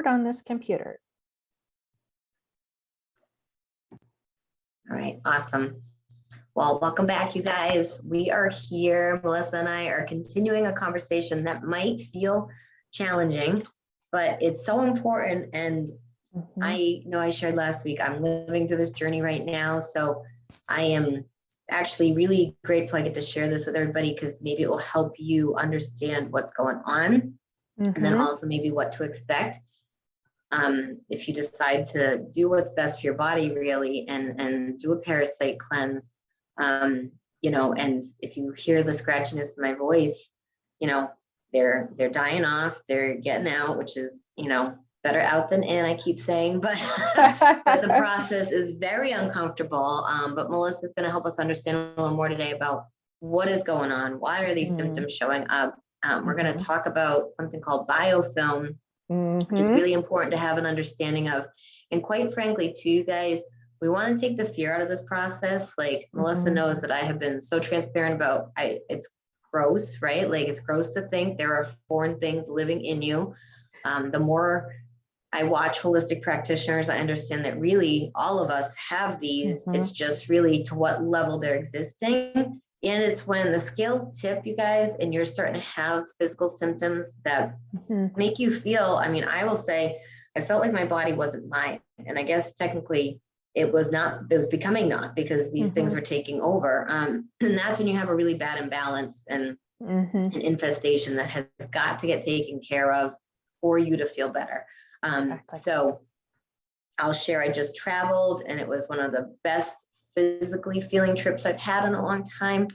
on this computer. All right, awesome. Well, welcome back, you guys. We are here. Melissa and I are continuing a conversation that might feel challenging, but it's so important. And I know I shared last week, I'm living through this journey right now. So I am actually really grateful I get to share this with everybody, because maybe it will help you understand what's going on, and then also maybe what to expect. If you decide to do what's best for your body, really, and do a parasite cleanse, you know, and if you hear the scratchiness in my voice, you know, they're dying off, they're getting out, which is, you know, better out than in, I keep saying, but, but the process is very uncomfortable. But Melissa's going to help us understand a little more today about what is going on. Why are these symptoms showing up? We're going to talk about something called biofilm, which is really important to have an understanding of. And quite frankly, to you guys, we want to take the fear out of this process. Like Melissa knows that I have been so transparent about, it's gross, right? Like it's gross to think there are foreign things living in you. The more I watch holistic practitioners, I understand that really all of us have these. It's just really to what level they're existing. And it's when the scales tip, you guys, and you're starting to have physical symptoms that make you feel, I mean, I will say, I felt like my body wasn't mine. And I guess technically it was not, it was becoming not, because these things were taking over. And that's when you have a really bad imbalance and an infestation that has got to get taken care of for you to feel better. So I'll share, I just traveled, and it was one of the best physically feeling trips I've had in a long time,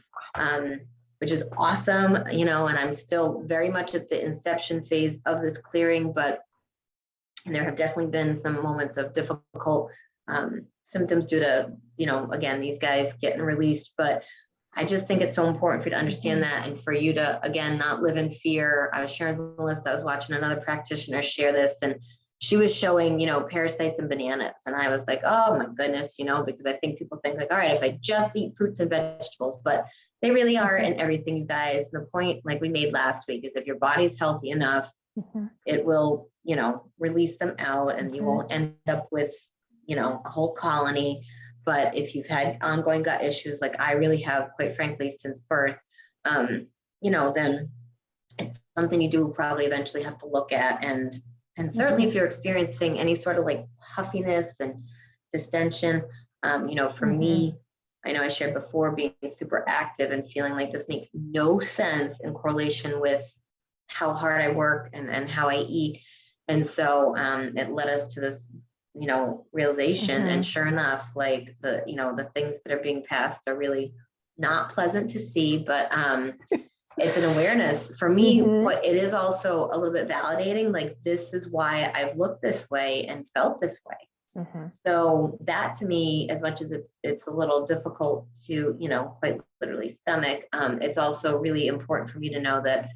which is awesome, you know, and I'm still very much at the inception phase of this clearing, but there have definitely been some moments of difficult symptoms due to, you know, again, these guys getting released. But I just think it's so important for you to understand that, and for you to, again, not live in fear. I was sharing with Melissa, I was watching another practitioner share this, and she was showing, you know, parasites in bananas. And I was like, oh my goodness, you know, because I think people think like, all right, if I just eat fruits and vegetables, but they really are in everything, you guys. The point, like we made last week, is if your body's healthy enough, it will, you know, release them out, and you won't end up with, you know, a whole colony. But if you've had ongoing gut issues, like I really have, quite frankly, since birth, you know, then it's something you do probably eventually have to look at. And certainly if you're experiencing any sort of like puffiness and distension, you know, for me, I know I shared before, being super active and feeling like this makes no sense in correlation with how hard I work and how I eat. And so it led us to this, you know, realization. And sure enough, like the, you know, the things that are being passed are really not pleasant to see, but it's an awareness for me. What it is also a little bit validating, like this is why I've looked this way and felt this way. So that to me, as much as it's a little difficult to, you know, quite literally stomach, it's also really important for me to know that,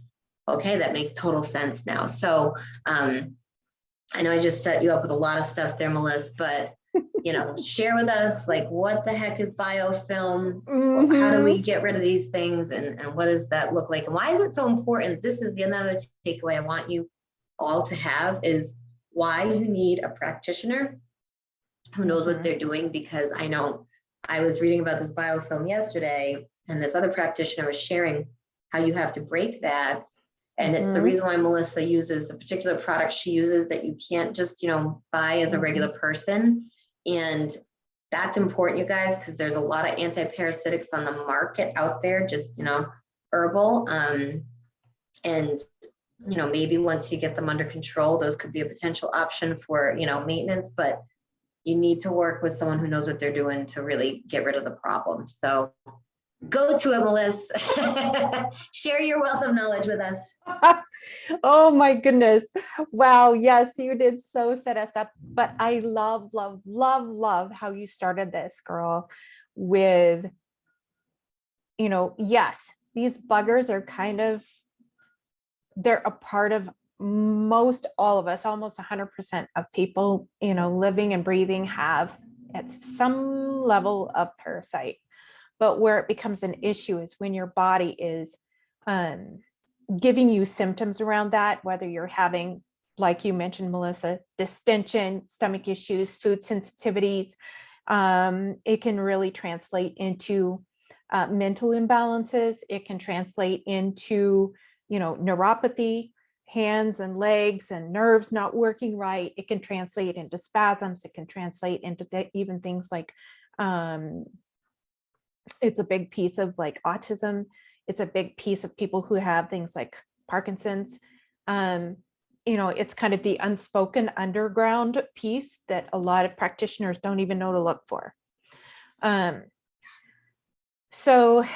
okay, that makes total sense now. So I know I just set you up with a lot of stuff there, Melissa, but you know, share with us, like, what the heck is biofilm? How do we get rid of these things? And what does that look like? And why is it so important? This is the another takeaway I want you all to have, is why you need a practitioner who knows what they're doing. Because I know I was reading about this biofilm yesterday, and this other practitioner was sharing how you have to break that. And it's the reason why Melissa uses the particular product she uses that you can't just, you know, buy as a regular person. And that's important, you guys, because there's a lot of anti-parasitics on the market out there, just, you know, herbal. And, you know, maybe once you get them under control, those could be a potential option for, you know, maintenance, but you need to work with someone who knows what they're doing to really get rid of the problem. So go to it, Melissa. Share your wealth of knowledge with us. Oh my goodness. Wow. Yes, you did so set us up. But I love, love, love, love how you started this, girl, with, you know, yes, these buggers are kind of, they're a part of most all of us, almost 100% of people, you know, living and breathing have at some level of parasite. But where it becomes an issue is when your body is giving you symptoms around that, whether you're having like you mentioned, Melissa, distension, stomach issues, food sensitivities. It can really translate into mental imbalances. It can translate into, neuropathy, hands and legs and nerves not working right. It can translate into spasms. It can translate into even things like, it's a big piece of like autism. It's a big piece of people who have things like Parkinson's. It's kind of the unspoken underground piece that a lot of practitioners don't even know to look for. So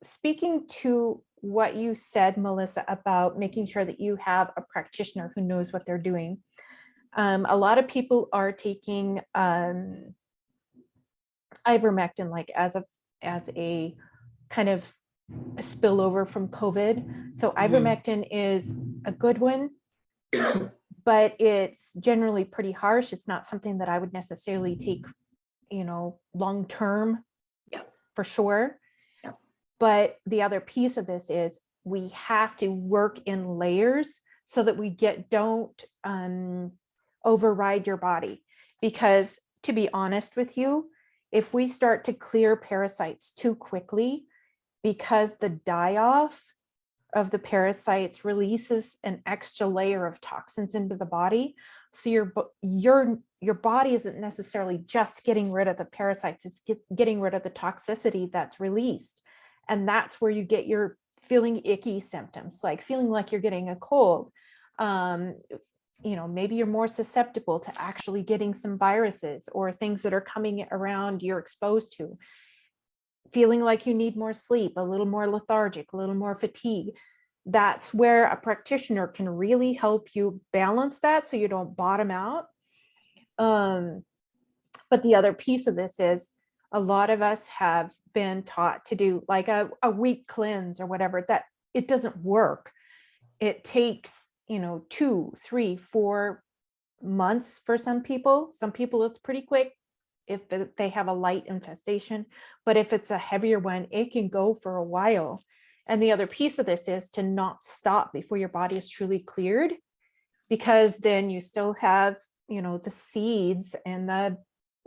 speaking to what you said, Melissa, about making sure that you have a practitioner who knows what they're doing. A lot of people are taking ivermectin like as a kind of a spillover from COVID. So ivermectin is a good one, but it's generally pretty harsh. It's not something that I would necessarily take, long term. Yeah. For sure. Yeah. But the other piece of this is we have to work in layers so that we don't override your body. Because to be honest with you, if we start to clear parasites too quickly, because the die-off of the parasites releases an extra layer of toxins into the body. So your body isn't necessarily just getting rid of the parasites, it's getting rid of the toxicity that's released. And that's where you get your feeling icky symptoms, like feeling like you're getting a cold. Maybe you're more susceptible to actually getting some viruses or things that are coming around you're exposed to. Feeling like you need more sleep, a little more lethargic, a little more fatigue. That's where a practitioner can really help you balance that so you don't bottom out. But the other piece of this is a lot of us have been taught to do like a week cleanse or whatever, that it doesn't work. It takes, 2, 3, 4 months for some people. Some people it's pretty quick if they have a light infestation, but if it's a heavier one, it can go for a while. And the other piece of this is to not stop before your body is truly cleared, because then you still have, the seeds and the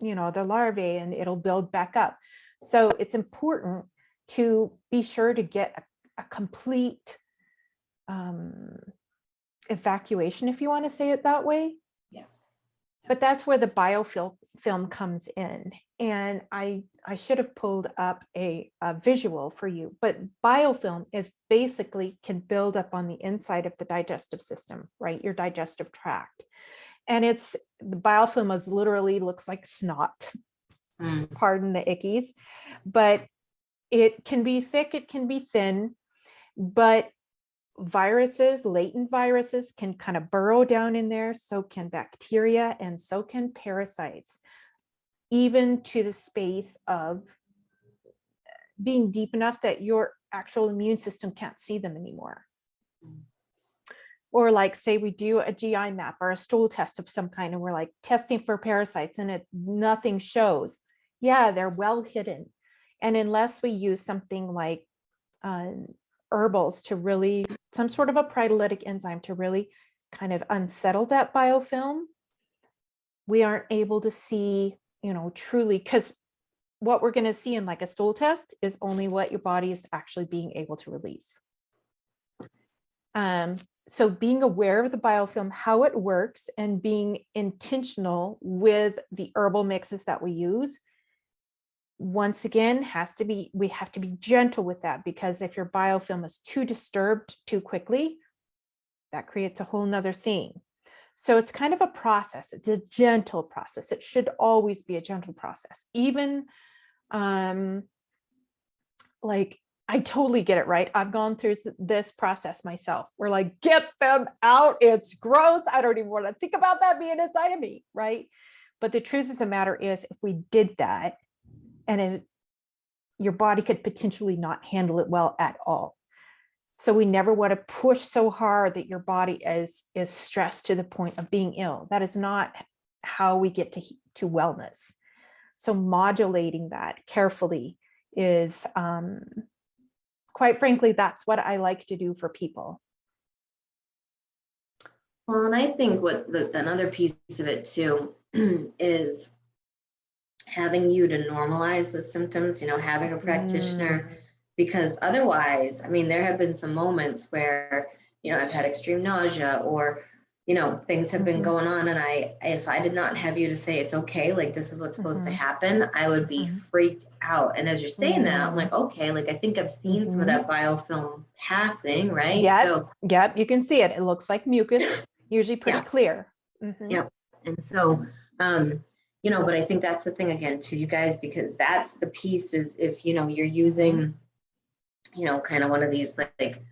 larvae, and it'll build back up. So it's important to be sure to get a complete evacuation, if you want to say it that way. But that's where the biofilm comes in. And I should have pulled up a visual for you, but biofilm is basically can build up on the inside of the digestive system, right? Your digestive tract. And the biofilm is literally looks like snot, pardon the ickies, but it can be thick, it can be thin, but viruses, latent viruses can kind of burrow down in there. So can bacteria, and so can parasites, even to the space of being deep enough that your actual immune system can't see them anymore. Or like, say we do a GI map or a stool test of some kind, and we're like testing for parasites and nothing shows. Yeah, they're well hidden. And unless we use something like herbals to really, some sort of a proteolytic enzyme to really kind of unsettle that biofilm, we aren't able to see, truly, because what we're going to see in like a stool test is only what your body is actually being able to release. So being aware of the biofilm, how it works, and being intentional with the herbal mixes that we use, once again, we have to be gentle with that, because if your biofilm is too disturbed too quickly, that creates a whole nother thing. So it's kind of a process. It's a gentle process. It should always be a gentle process. Even like, I totally get it, right? I've gone through this process myself. We're like, get them out. It's gross. I don't even want to think about that being inside of me, right? But the truth of the matter is, if we did that, and your body could potentially not handle it well at all. So we never want to push so hard that your body is stressed to the point of being ill. That is not how we get to wellness. So modulating that carefully is, quite frankly, that's what I like to do for people. Well, and I think another piece of it too is having you to normalize the symptoms, having a practitioner, because otherwise, I mean, there have been some moments where, I've had extreme nausea or, things have been going on. And if I did not have you to say, it's okay, like, this is what's supposed to happen, I would be freaked out. And as you're saying that, I'm like, okay, like, I think I've seen some of that biofilm passing, right? Yep. So, Yep. You can see it. It looks like mucus, usually pretty clear. Yep. And so, but I think that's the thing again too, you guys, because that's the piece is if, you're using, kind of one of these, like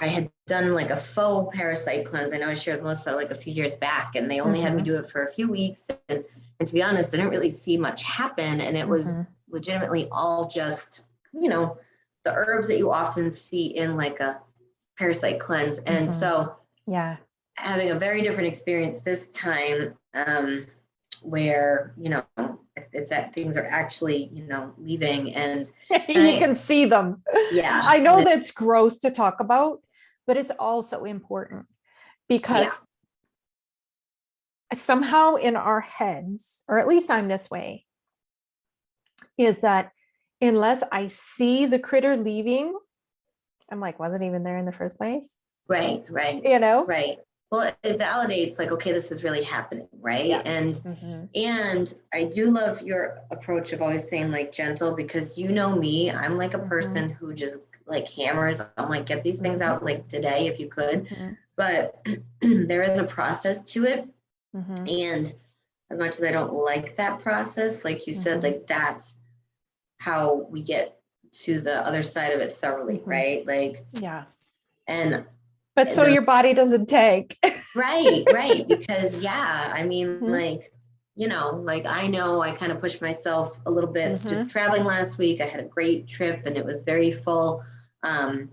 I had done like a faux parasite cleanse. I know I shared with Melissa like a few years back, and they only had me do it for a few weeks. And to be honest, I didn't really see much happen. And it was legitimately all just, the herbs that you often see in like a parasite cleanse. And so having a very different experience this time, where, it's that things are actually, leaving and you can see them. Yeah. I know that's gross to talk about, but it's also important because somehow in our heads, or at least I'm this way, is that unless I see the critter leaving, I'm like, wasn't even there in the first place. Right. Right. Well, it validates like, okay, this is really happening, right? Yeah. And I do love your approach of always saying like gentle, because me, I'm like a person who just like hammers. I'm like, get these things out like today if you could. But there is a process to it. And as much as I don't like that process, like you said, like that's how we get to the other side of it thoroughly, right? Like, but so your body doesn't tank. Right. Because I mean, like, like I know I kind of pushed myself a little bit just traveling last week. I had a great trip and it was very full. And,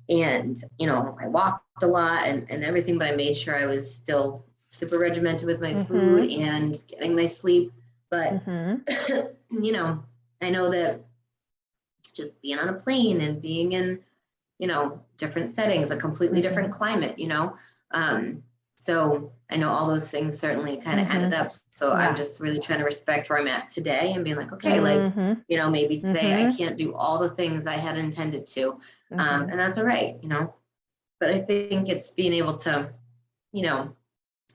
I walked a lot and everything, but I made sure I was still super regimented with my food and getting my sleep. But, I know that just being on a plane and being in, different settings, a completely different climate, so I know all those things certainly kind of added up. So I'm just really trying to respect where I'm at today and being like, okay, like, maybe today I can't do all the things I had intended to. And that's all right, but I think it's being able to,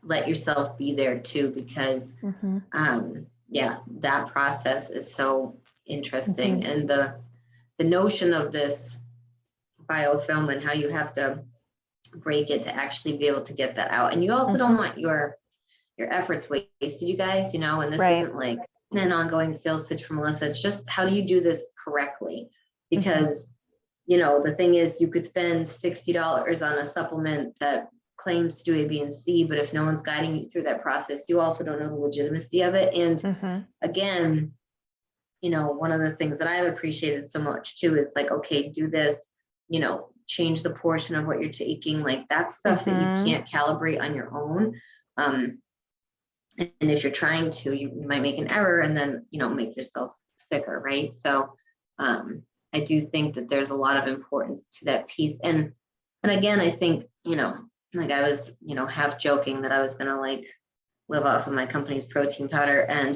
let yourself be there too, because, that process is so interesting. And the notion of this biofilm and how you have to break it to actually be able to get that out. And you also don't want your efforts wasted, you guys, and this isn't like an ongoing sales pitch for Melissa. It's just, how do you do this correctly? Because, the thing is, you could spend $60 on a supplement that claims to do A, B, and C, but if no one's guiding you through that process, you also don't know the legitimacy of it. And again, one of the things that I've appreciated so much too is like, okay, do this, change the portion of what you're taking. Like that's stuff that you can't calibrate on your own. And if you're trying to, you might make an error and then, make yourself sicker. Right. So, I do think that there's a lot of importance to that piece. And again, I think, like I was, half joking that I was going to like live off of my company's protein powder. And,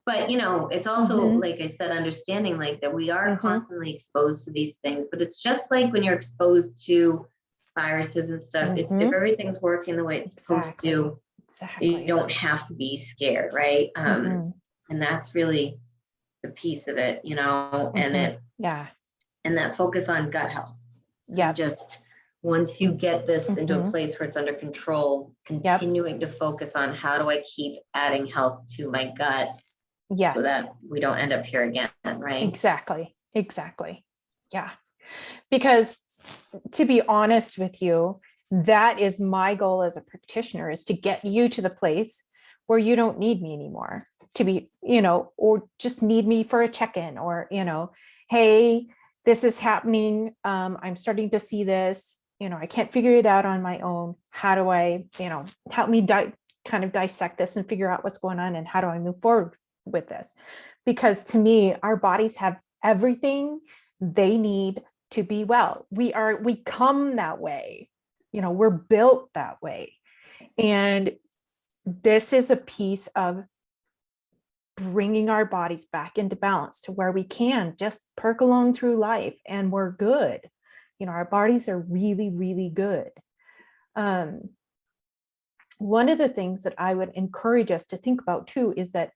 but, it's also, like I said, understanding like that we are constantly exposed to these things, but it's just like when you're exposed to viruses and stuff, if everything's working the way it's supposed to, you don't have to be scared. Right. And that's really the piece of it, and it, and that focus on gut health. Just once you get this into a place where it's under control, continuing to focus on how do I keep adding health to my gut so that we don't end up here again, right? Exactly. Yeah. Because to be honest with you, that is my goal as a practitioner, is to get you to the place where you don't need me anymore, to be, or just need me for a check-in, or, hey, this is happening. I'm starting to see this, I can't figure it out on my own. How do I, help me kind of dissect this and figure out what's going on, and how do I move forward with this? Because to me, our bodies have everything they need to be well. We come that way, we're built that way. And this is a piece of bringing our bodies back into balance to where we can just perk along through life and we're good. You know, our bodies are really, really good. One of the things that I would encourage us to think about too is that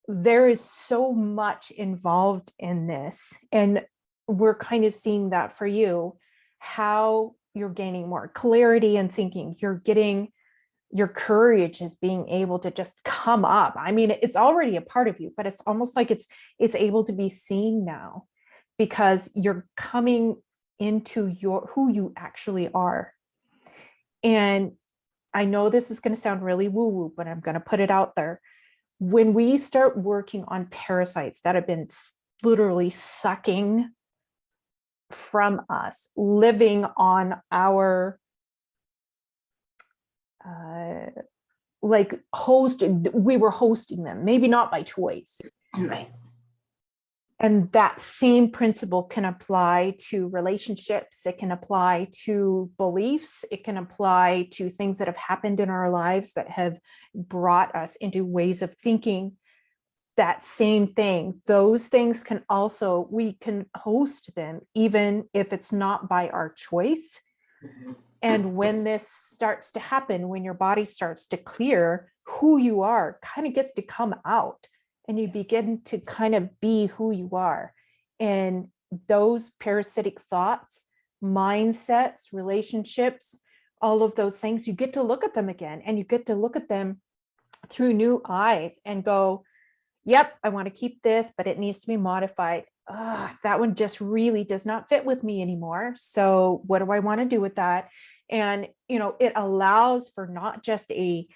there is so much involved in this, and we're kind of seeing that for you, how you're gaining more clarity and thinking. You're getting, your courage is being able to just come up. I mean, it's already a part of you, but it's almost like it's able to be seen now because you're coming into your who you actually are. And I know this is going to sound really woo-woo, but I'm going to put it out there. When we start working on parasites that have been literally sucking from us, living on our like hosted, we were hosting them, maybe not by choice. Right. And that same principle can apply to relationships. It can apply to beliefs. It can apply to things that have happened in our lives that have brought us into ways of thinking. That same thing, those things can also, we can host them even if it's not by our choice. And when this starts to happen, when your body starts to clear, who you are kind of gets to come out and you begin to kind of be who you are. And those parasitic thoughts, mindsets, relationships, all of those things, you get to look at them again, and you get to look at them through new eyes and go, yep, I want to keep this, but it needs to be modified. That one just really does not fit with me anymore. So what do I want to do with that? And, you know, it allows for not just a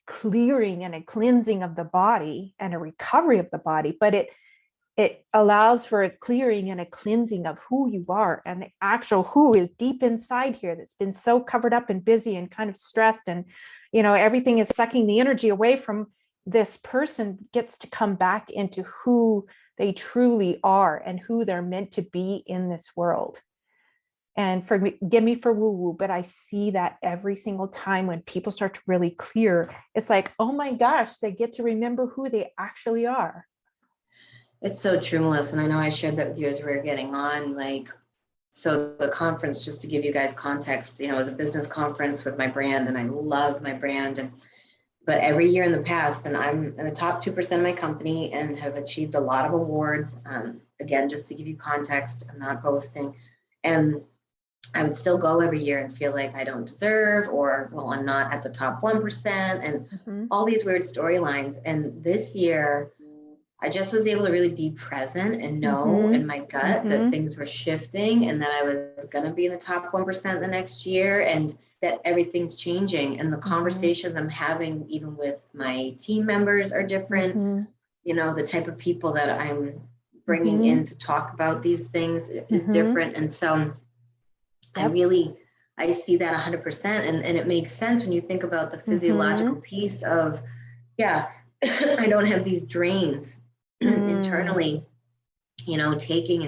clearing and a cleansing of the body and a recovery of the body, but it allows for a clearing and a cleansing of who you are, and the actual who is deep inside here that's been so covered up and busy and kind of stressed, and, you know, everything is sucking the energy away from this person, gets to come back into who they truly are and who they're meant to be in this world. And forgive me for woo woo, but I see that every single time when people start to really clear, it's like, oh my gosh, they get to remember who they actually are. It's so true, Melissa. And I know I shared that with you as we were getting on. Like, so the conference, just to give you guys context, you know, it was a business conference with my brand, and I love my brand. But every year in the past, and I'm in the top 2% of my company and have achieved a lot of awards. Again, just to give you context, I'm not boasting. And I would still go every year and feel like I don't deserve, or, well, I'm not at the top 1%, and all these weird storylines. And this year, I just was able to really be present and know in my gut that things were shifting, and that I was going to be in the top 1% the next year, and that everything's changing. And the conversations I'm having, even with my team members, are different. You know, the type of people that I'm bringing in to talk about these things is different. And so I see that 100%. And it makes sense when you think about the physiological piece of, I don't have these drains internally, you know, taking.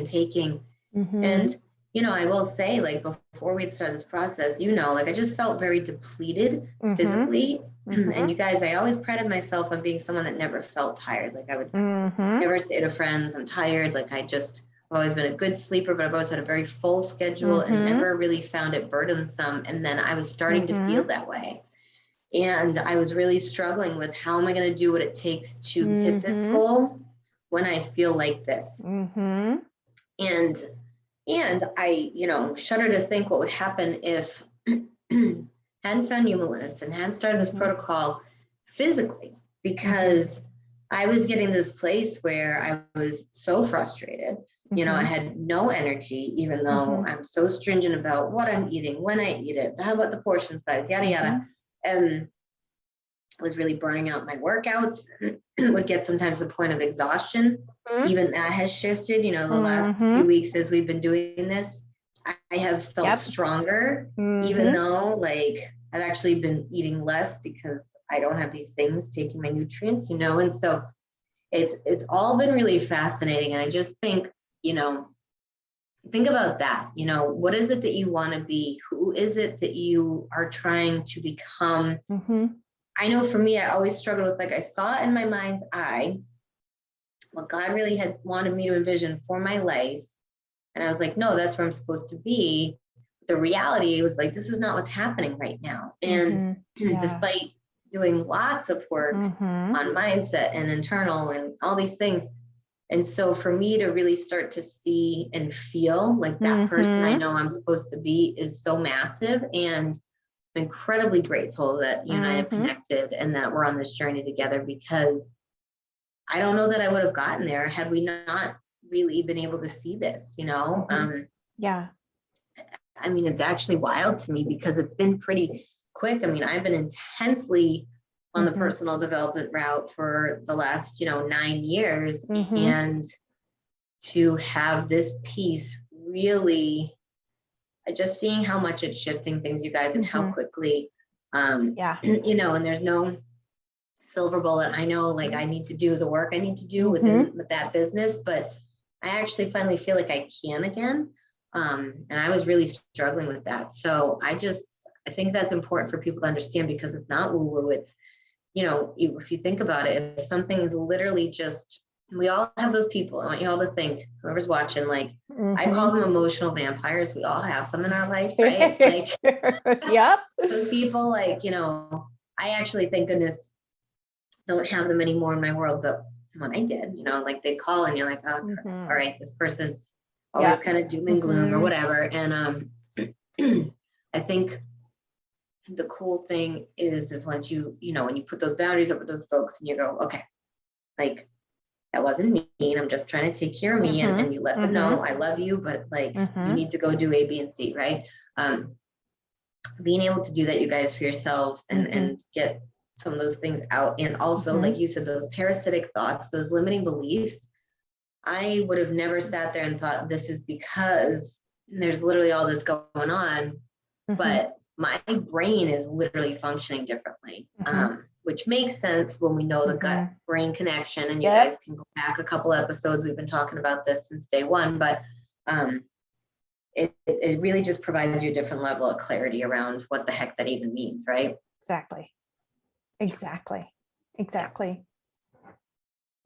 And, you know, I will say, like, before we'd start this process, you know, like, I just felt very depleted physically. And you guys, I always prided myself on being someone that never felt tired. Like, I would never say to friends, I'm tired. Like, I've always been a good sleeper, but I've always had a very full schedule and never really found it burdensome. And then I was starting to feel that way. And I was really struggling with, how am I going to do what it takes to hit this goal when I feel like this? And I, you know, shudder to think what would happen if hadn't found you, Melissa, and hadn't started this protocol physically, because I was getting this place where I was so frustrated. You know, I had no energy, even though I'm so stringent about what I'm eating, when I eat it, how about the portion size, yada, yada. And I was really burning out my workouts. Would get sometimes the point of exhaustion. Even that has shifted, you know, the last few weeks as we've been doing this. I have felt stronger, even though, like, I've actually been eating less because I don't have these things taking my nutrients, you know. And so it's all been really fascinating. And I just think, you know, think about that. You know, what is it that you want to be? Who is it that you are trying to become? I know for me, I always struggled with, like, I saw in my mind's eye what God really had wanted me to envision for my life. And I was like, no, that's where I'm supposed to be. The reality was like, this is not what's happening right now. And Yeah. despite doing lots of work on mindset and internal and all these things. And so for me to really start to see and feel like that person I know I'm supposed to be is so massive. And I'm incredibly grateful that you and I have connected and that we're on this journey together, because I don't know that I would have gotten there had we not really been able to see this, you know? Yeah. I mean, it's actually wild to me because it's been pretty quick. I mean, I've been intensely on the personal development route for the last, 9 years. And to have this piece really, just seeing how much it's shifting things, you guys, and how quickly, Yeah. and there's no silver bullet. I know, like, I need to do the work I need to do with that business, but I actually finally feel like I can again. And I was really struggling with that. So I think that's important for people to understand, because it's not woo woo. It's, if you think about it, if something's literally just, we all have those people. I want you all to think, whoever's watching, like, I call them emotional vampires. We all have some in our life, right? It's like, yep. Those people, like, I actually, thank goodness, don't have them anymore in my world. But when I did, like, they call and you're like, oh, all right, this person always kind of doom and gloom or whatever. And I think the cool thing is once when you put those boundaries up with those folks and you go, okay, like, that wasn't mean. I'm just trying to take care of me. And you let them know I love you, but, like, you need to go do A, B, and C, right? Being able to do that, you guys, for yourselves and get some of those things out. And also, like you said, those parasitic thoughts, those limiting beliefs, I would have never sat there and thought this is because there's literally all this going on, but my brain is literally functioning differently, which makes sense when we know the gut brain connection. And you guys can go back a couple episodes. We've been talking about this since day one, but it really just provides you a different level of clarity around what the heck that even means, right? Exactly.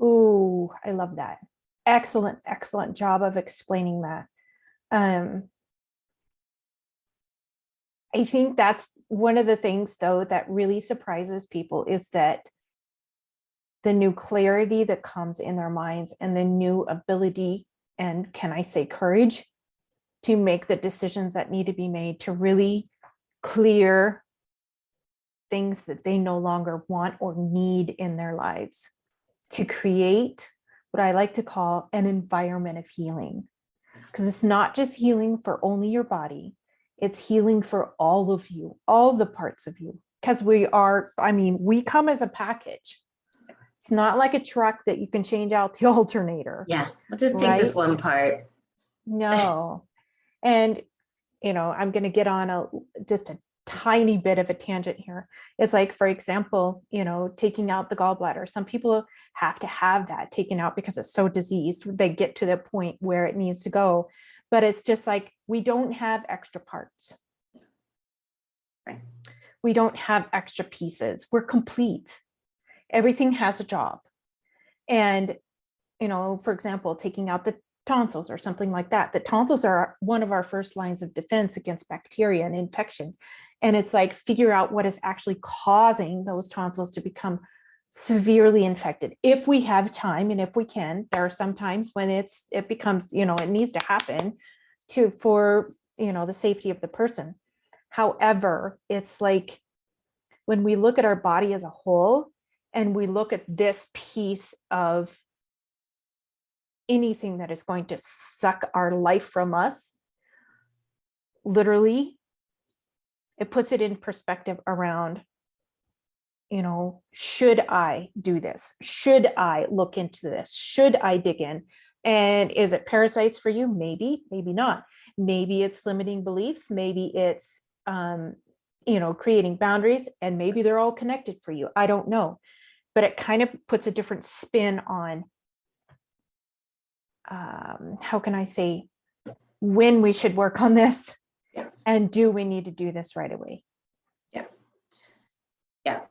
Ooh, I love that. Excellent job of explaining that. I think that's one of the things, though, that really surprises people, is that the new clarity that comes in their minds and the new ability, and can I say courage, to make the decisions that need to be made to really clear things that they no longer want or need in their lives, to create what I like to call an environment of healing. Because it's not just healing for only your body, it's healing for all of you, all the parts of you. Because we come as a package. It's not like a truck that you can change out the alternator. Yeah, let's just take this one part. No. And, I'm going to get on just a tiny bit of a tangent here. It's like, for example, taking out the gallbladder. Some people have to have that taken out because it's so diseased. They get to the point where it needs to go. But it's just like, we don't have extra parts. Right. We don't have extra pieces. We're complete. Everything has a job. And, for example, taking out the tonsils or something like that. The tonsils are one of our first lines of defense against bacteria and infection. And it's like, figure out what is actually causing those tonsils to become severely infected. If we have time and if we can, there are some times when it becomes, it needs to happen for the safety of the person. However, it's like, when we look at our body as a whole and we look at this piece of anything that is going to suck our life from us, literally, it puts it in perspective around, should I do this? Should I look into this? Should I dig in? And is it parasites for you? Maybe, maybe not. Maybe it's limiting beliefs. Maybe it's, creating boundaries, and maybe they're all connected for you. I don't know, but it kind of puts a different spin on, how can I say, when we should work on this, Yeah. and do we need to do this right away? Yeah. Yeah.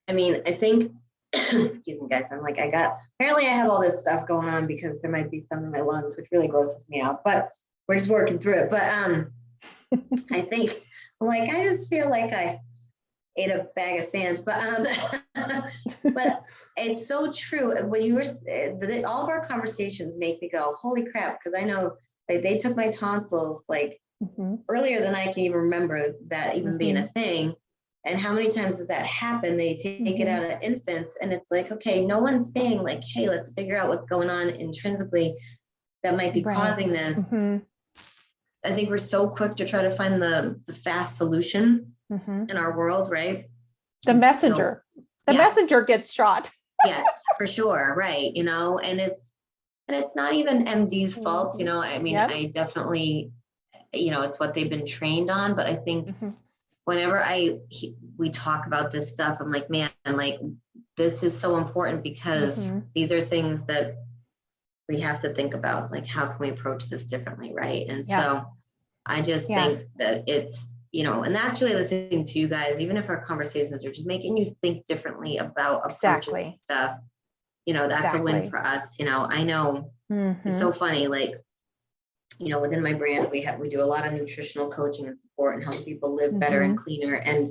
I mean, I think, excuse me, guys, apparently I have all this stuff going on because there might be some in my lungs, which really grosses me out, but we're just working through it. But I think, I just feel like I ate a bag of sand, but but it's so true. When you were, all of our conversations make me go, holy crap, because I know they took my tonsils earlier than I can even remember that even being a thing. And how many times does that happen? They take it out of infants, and it's like, okay, no one's saying hey, let's figure out what's going on intrinsically that might be causing this. I think we're so quick to try to find the fast solution in our world, right? The messenger, messenger gets shot. Yes, for sure. Right. And it's not even MD's fault. I mean, I definitely, it's what they've been trained on, but I think whenever we talk about this stuff, I'm like, man, this is so important because these are things that we have to think about, how can we approach this differently, right? And so I just think that it's, and that's really the thing to you guys, even if our conversations are just making you think differently about approaches to stuff, that's a win for us. I know it's so funny, within my brand, we do a lot of nutritional coaching and support and help people live better and cleaner. And,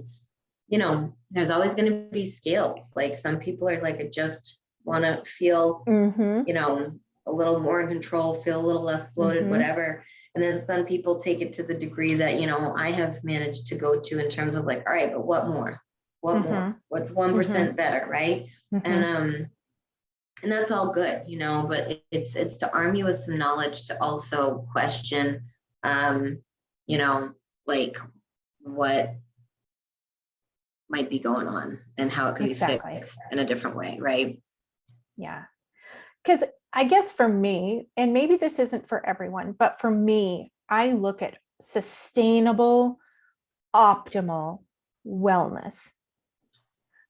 there's always going to be scales. Some people are I just want to feel, a little more in control, feel a little less bloated, whatever. And then some people take it to the degree that, I have managed to go to in terms of all right, but what more? What more? What's 1% better, right? And that's all good, but it's to arm you with some knowledge to also question, what might be going on and how it can be fixed in a different way, right? Yeah. Because I guess for me, and maybe this isn't for everyone, but for me, I look at sustainable, optimal wellness.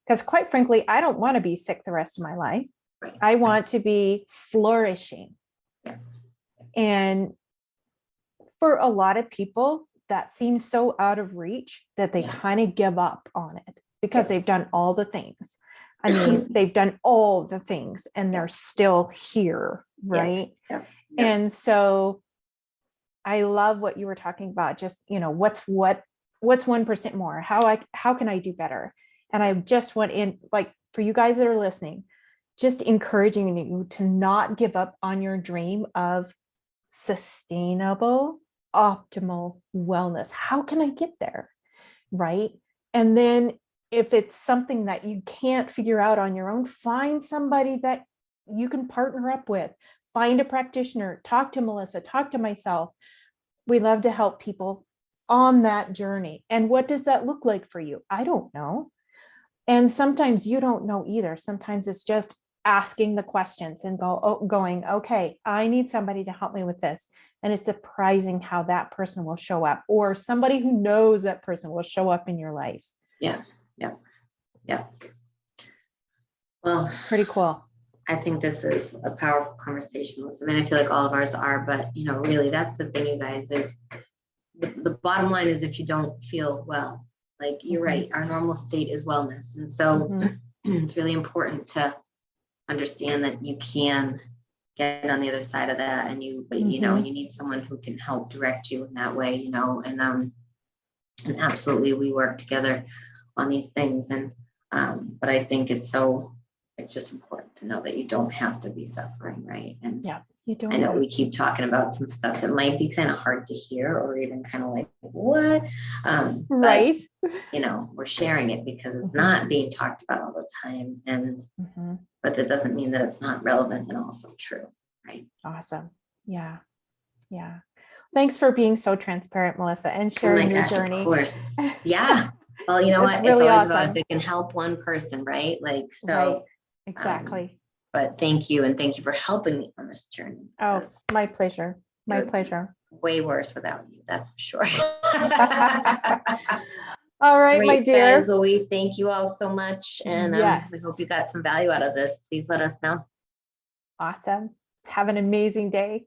Because quite frankly, I don't want to be sick the rest of my life. Right. I want to be flourishing. Yeah. And for a lot of people, that seems so out of reach that they kind of give up on it because they've done all the things. I mean, they've done all the things and they're still here, right? Yeah. And so I love what you were talking about, just, what's 1% more? How can I do better? And I just went in, for you guys that are listening, just encouraging you to not give up on your dream of sustainable, optimal wellness. How can I get there? Right. And then if it's something that you can't figure out on your own, find somebody that you can partner up with, find a practitioner, talk to Melissa, talk to myself. We love to help people on that journey. And what does that look like for you? I don't know. And sometimes you don't know either. Sometimes it's just asking the questions and going, okay, I need somebody to help me with this. And it's surprising how that person will show up, or somebody who knows that person will show up in your life. Yeah. Well, pretty cool. I think this is a powerful conversation. I mean, I feel like all of ours are, but really that's the thing, you guys, is the bottom line is if you don't feel well, you're right, our normal state is wellness. And so it's really important to understand that you can get on the other side of that, and you need someone who can help direct you in that way, and absolutely we work together on these things. And but I think it's just important to know that you don't have to be suffering, right? And you don't. I know we keep talking about some stuff that might be kind of hard to hear, or even kind of what, right? But, we're sharing it because it's not being talked about all the time, and but that doesn't mean that it's not relevant and also true, right? Awesome. Yeah. Thanks for being so transparent, Melissa, and sharing your journey. Of course. Yeah. Well, you know what? Really it's always awesome. About if it can help one person, right? Right. Exactly. But thank you. And thank you for helping me on this journey. Oh, my pleasure. My pleasure. Way worse without you. That's for sure. All right, Great, my dear. Guys. Well, we thank you all so much. And we hope you got some value out of this. Please let us know. Awesome. Have an amazing day.